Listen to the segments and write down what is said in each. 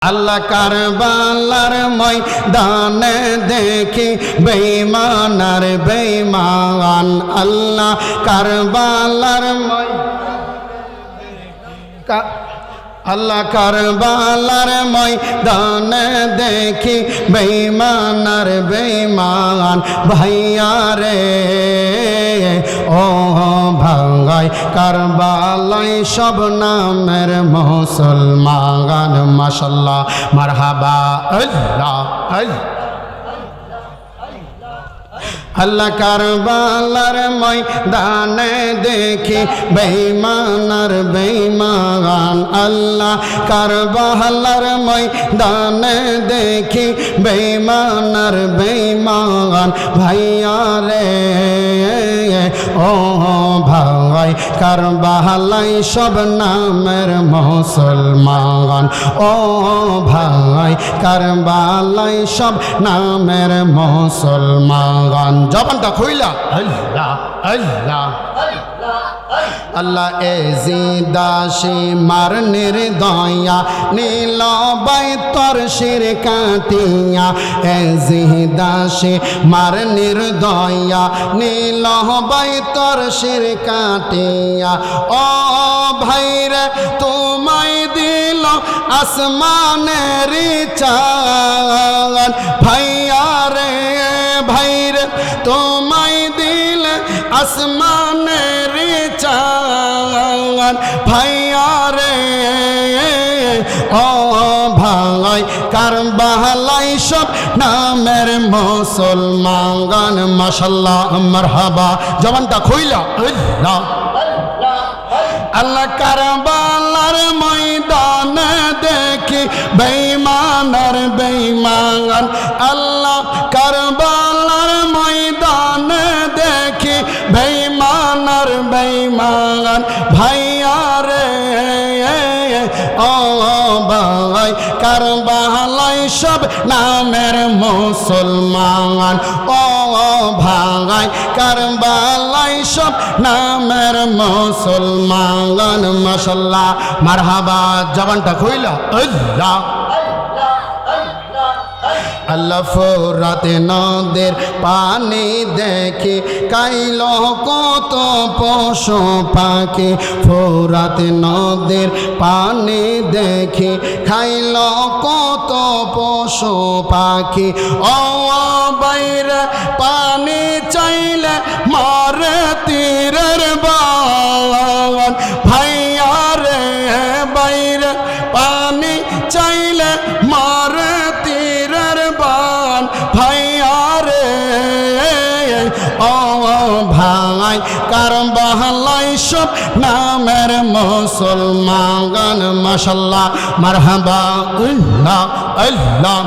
আল্লাহ কারবালার ময়দানে দেখি বেঈমানার বেঈমান আল্লাহ কারবালার আল্লাহ কারবালার ময়দানে দেখি বেঈমানার বেঈমান ভাইয়া রে ও ভাঙ্গাই কারবালাই সব নামের মুসলমান মাশাআল্লাহ মারহাবা আল্লাহ আল্লাহ আল্লাহ কারবালার ময়দানে দেখি বেঈমানার বেঈমান আল্লাহ কারবালার ময়দানে দেখি বেঈমানার বেঈমান ভাইয়া রে ও ভাই কারবালাই সব নামের মুসলমান ও ভাই কারবালাই সব নামের মুসলমান জবানটা খুইলা আল্লাহ আল্লাহ আল্লাহ এজিদাসি মার নির্দয়া নীল বাইতর শির কাতিয়া এজিদাসি মার নির্দয়া নীল বাইতর শির কাতিয়া ও ভাইরে তোমায় দিল আসমানের চাঁদ ভাইয়া রে ভাইরে তোমায় দিল আসমানের চাঁদ ভাইয়া রে ও ভাই কারবালাই সব নামের মুসলমান মাশাআল্লাহ মারহাবা জবানটা খুইলা আল্লাহ আল্লাহ কারবালার ময়দানে দেখি বেঈমানার বেঈমান আল্লাহ কারবালার ময়দানে দেখি বেঈমানার বেঈমান ভাইয়া রে ও ভাই কারবালাই সব নামের মুসলমান ও ভাই কারবালাই সব নামের মুসলমান মাশাআল্লাহ মারহাবা জবানটা খুইলা আল্লাহ আল্লাহ ফোরাতে নদের পানি দেখি কাইল কত পশু পাখি ফোরাতে নদের পানি দেখি খাইল কত পশু পাখি ও বাইরে পানি চাইলে মারে তীরের বান ভাইয়া রে বাইরে পানি চাইলে মারে তীরের বান ভাইয়া রে ও ভাই কারবালাই সব নামের মুসলমান মাশাআল্লাহ মারহাবা আল্লাহ আল্লাহ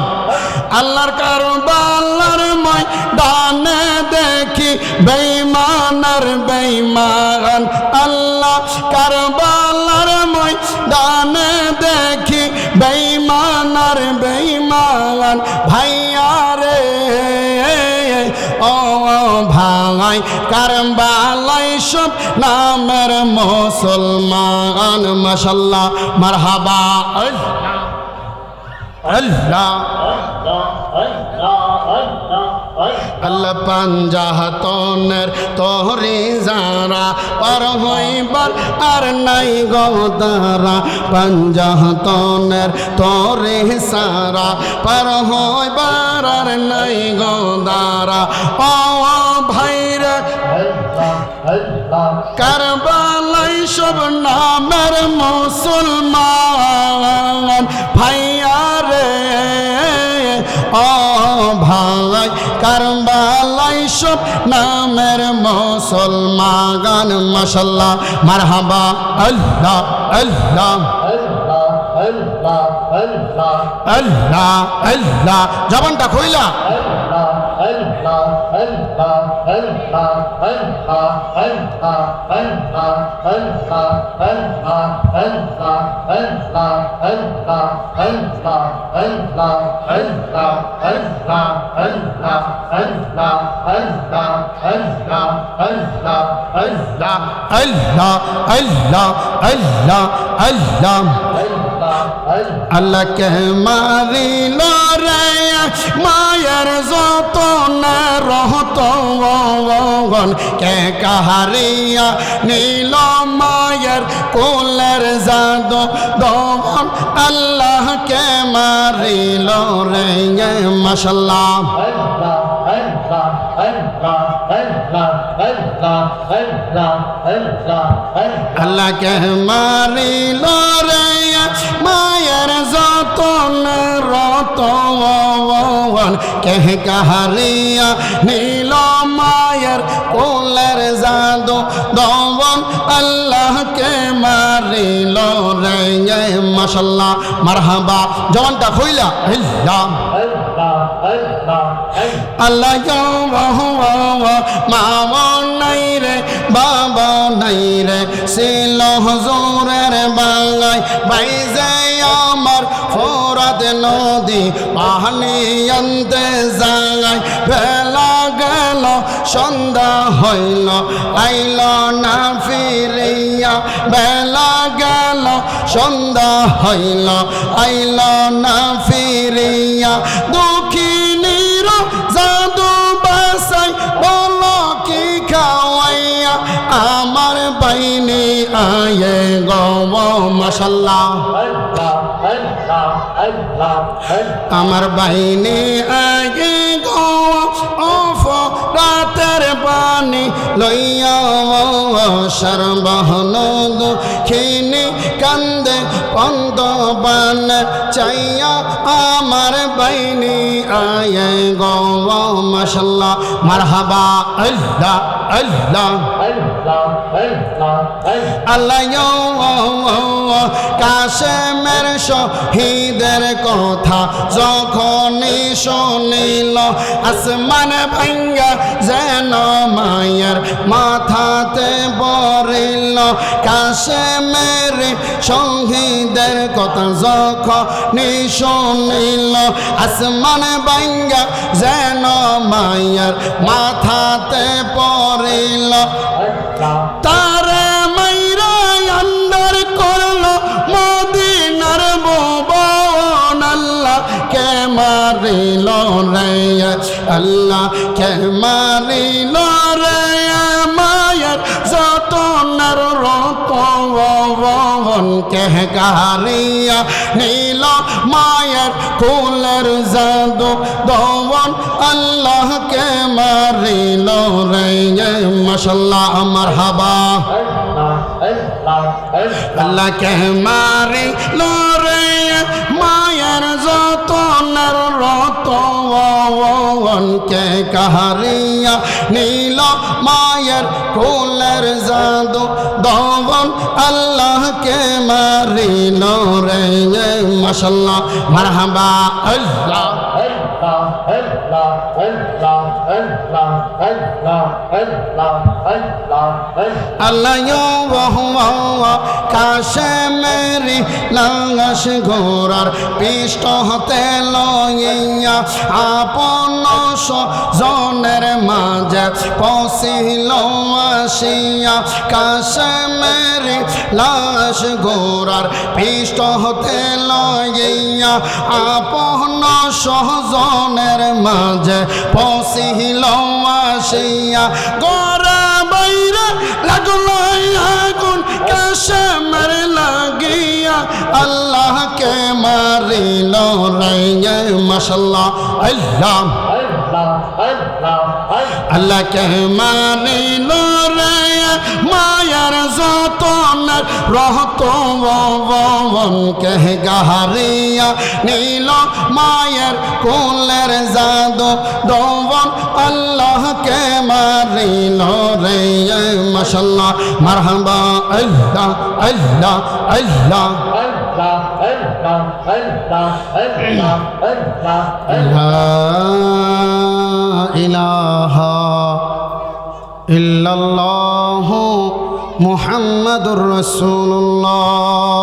আল্লাহর কারবালার ময়দানে দেখি বেঈমানার বেঈমান আল্লাহ কারবালার ময়দানে দেখি বেঈমানার বেঈমান ভাইয়া রে ও ভাই কারবালাই সব নামের মুসলমান মাশাআল্লাহ মারহাবা আল্লাহ আল্লাহ পাঞ্জাহাতনের তোহরি যারা পার হইবার আর নাই গদারা পাঞ্জাহাতনের তোরে সারা পার হইবার আর নাই গদারা ও ভাইরা কারবালাই সব নামের মুসলমান ভাইয়া রে ও ভাই কারবালাই সব নামের মুসলমান মাশাআল্লাহ মারহাবা আল্লাহ আল্লাহ আল্লাহ আল্লাহ জবানটা খুইলা আল্লাহ কে মারিল রে মায়ের যতন রহতন কে কাহারিয়া নীল মায়ের কোলের জাদু দমন আল্লাহ কে মারিল রে মাশাআল্লাহ আল্লাহ কে মারিল রে মায়ের যতন রতন কে কাহারিয়া নীল মায়ের কোলের জাদু দমন আল্লাহ কে মারিল রে মাশাআল্লাহ মারহাবা জবানটা খুইলা আল্লাহ মা নাই রে বাবা নাই রে ছিল হুজুরের বাংলায় বাইজে আমার ফোরাত নদী পানি আনতে যায় বেলা গেল সন্ধ্যা হইল আইল না ফিরিয়া বেলা গেল সন্ধ্যা হইল আইল না ফিরিয়া দুঃখিনীর জাদু বাসাই বলো কি খাওয়াইয়া আমার বাইনি আয়ে গো মাশাআল্লাহ আমার বাইনি আয়ে গো ওফ রাতের পানি লইয়া সর্বহন দুঃখিনী কান্দে পন্দ বান চাইয়া আমার বাইনি আয়ে গো মাশাআল্লাহ মারহাবা আল্লাহ আল্লাহ আল্লাহ কাশেমের শহীদের কথা যখনই শুনিল আসমান ভাঙ্গা যেন মায়ের মাথাতে পড়িল কাশেমের শহীদের কথা যখনই শুনিল আসমান ভাঙ্গা যেন মায়ের মাথাতে পড়িল তারে মাইরা আন্দার করলো মদিনার ভুবন আল্লাহ কে মারিল রে আল্লাহ কে মারিল রে মায়ের যতনার রতন কে কাহারিয়া নীল মায়ের কুলের জাদু দমন আল্লাহ কে মারিল রে মাশাআল্লাহ মারহাবা আল্লাহ কে মারিল রে মায়ের যতনার রতন কে কাহারিয়া নীল মায়ের কুলের জাদু দমন আল্লাহ কে মারিল রে মাশাআল্লাহ মারহাবা আল্লাহ আল্লাহ কাশেমেরি লাশ ঘোড়ার পৃষ্ঠ হতে লইয়া আপন জনের মাঝে পৌঁছিল আসিয়া কাশেমেরি লাশ ঘোড়ার পৃষ্ঠ হতে লইয়া আপন সহজনের মাঝে পৌঁছিল আসিয়া গোরা বাইরে লাগলো আগুন কাশেমের লাগিয়া আল্লাহকে মারিল রে মাশাআল্লাহ আল্লাহ আল্লাহকে মারিল রে মায়ার যতনের রহতন কে গাহারিয়া নীল মায়ের কুলের জাদু দমন আল্লাহকে মারিল রে মাশাআল্লাহ মারহাবা আল্লাহ আল্লাহ আল্লাহ আল্লাহ ইলাহা ইল্লাল্লাহু মুহাম্মাদুর রাসূলুল্লাহ।